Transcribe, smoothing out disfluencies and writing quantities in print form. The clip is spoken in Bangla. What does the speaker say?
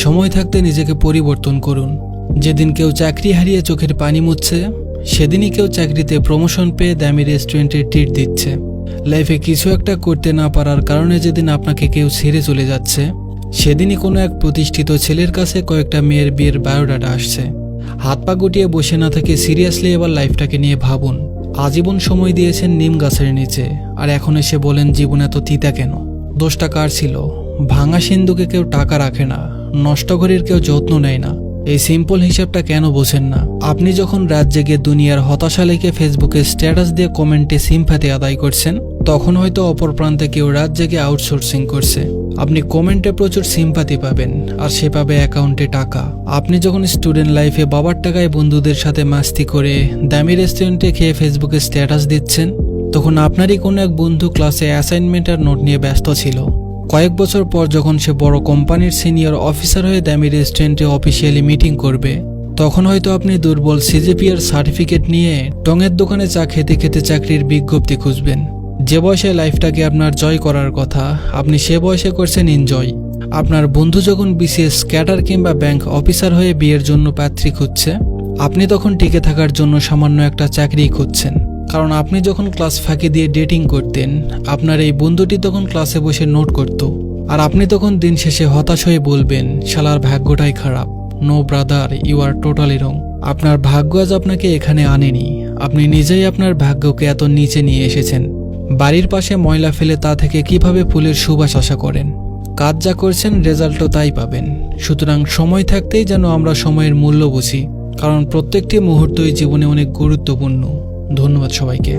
সময় থাকতে নিজেকে পরিবর্তন করুন। যেদিন কেউ চাকরি হারিয়ে চোখের পানি মুছছে, সেদিনই কেউ চাকরিতে প্রমোশন পেয়ে দামি রেস্টুরেন্টে ট্রিট দিচ্ছে। লাইফে কিছু একটা করতে না পারার কারণে যেদিন আপনাকে কেউ ছেড়ে চলে যাচ্ছে, সেদিনই কোনো এক প্রতিষ্ঠিত ছেলের কাছে কয়েকটা মেয়ের বিয়ের বায়োডাটা আসছে। হাত পা গুটিয়ে বসে না থেকে সিরিয়াসলি এবার লাইফটাকে নিয়ে ভাবুন। আজীবন সময় দিয়েছেন নিম গাছের নিচে, আর এখন এসে বলেন জীবন এত তিতা কেন? দোষটা কার ছিল? ভাঙা সিন্ধুকে কেউ টাকা রাখে না, নষ্ট ঘড়ির কেউ যত্ন নেয় না। এই সিম্পল হিসাবটা কেন বোঝেন না? আপনি যখন রাত জেগে দুনিয়ার হতাশা লিখে ফেসবুকে স্ট্যাটাস দিয়ে কমেন্টে সিম্প্যাথি আদায় করছেন, তখন হয়তো অপর প্রান্তে কেউ রাত জেগে আউটসোর্সিং করছে। আপনি কমেন্টে প্রচুর সিম্প্যাথি পাবেন, আর সে পাবে অ্যাকাউন্টে টাকা। আপনি যখন স্টুডেন্ট লাইফে বাবার টাকায় বন্ধুদের সাথে মাস্তি করে দামি রেস্টুরেন্টে খেয়ে ফেসবুকে স্ট্যাটাস দিচ্ছেন, তখন আপনারই কোনো এক বন্ধু ক্লাসে অ্যাসাইনমেন্ট আর নোট নিয়ে ব্যস্ত ছিল। কয়েক বছর পর যখন সে বড় কোম্পানির সিনিয়র অফিসার হয়ে দামি রেস্টুরেন্টে অফিসিয়ালি মিটিং করবে, তখন হয়তো আপনি দুর্বল সিজিপিএর সার্টিফিকেট নিয়ে টঙের দোকানে চা খেতে খেতে চাকরির বিজ্ঞপ্তি খুঁজবেন। যে বয়সে লাইফটাকে আপনার জয় করার কথা, আপনি সে বয়সে করছেন এনজয়। আপনার বন্ধু যখন বিসিএস ক্যাডার কিংবা ব্যাংক অফিসার হয়ে বিয়ের জন্য পাত্রী খুঁজছে, আপনি তখন টিকে থাকার জন্য সামান্য একটা চাকরি খুঁজছেন। কারণ আপনি যখন ক্লাস ফাঁকি দিয়ে ডেটিং করতেন, আপনার এই বন্ধুটি তখন ক্লাসে বসে নোট করত, আর আপনি তখন দিন শেষে হতাশ হয়ে বলবেন শালার ভাগ্যটাই খারাপ। No brother, you are totally wrong. আপনার ভাগ্য আজ আপনাকে এখানে আনেনি, আপনি নিজেই আপনার ভাগ্যকে এত নিচে নিয়ে এসেছেন। বাড়ির পাশে ময়লা ফেলে তা থেকে কিভাবে ফুলের সুবাস আশা করেন? কাজ যা করছেন রেজাল্টও তাই পাবেন। সুতরাং সময় থাকতেই যেন আমরা সময়ের মূল্য বুঝি, কারণ প্রত্যেকটি মুহূর্তই জীবনে অনেক গুরুত্বপূর্ণ। ধন্যবাদ সবাইকে।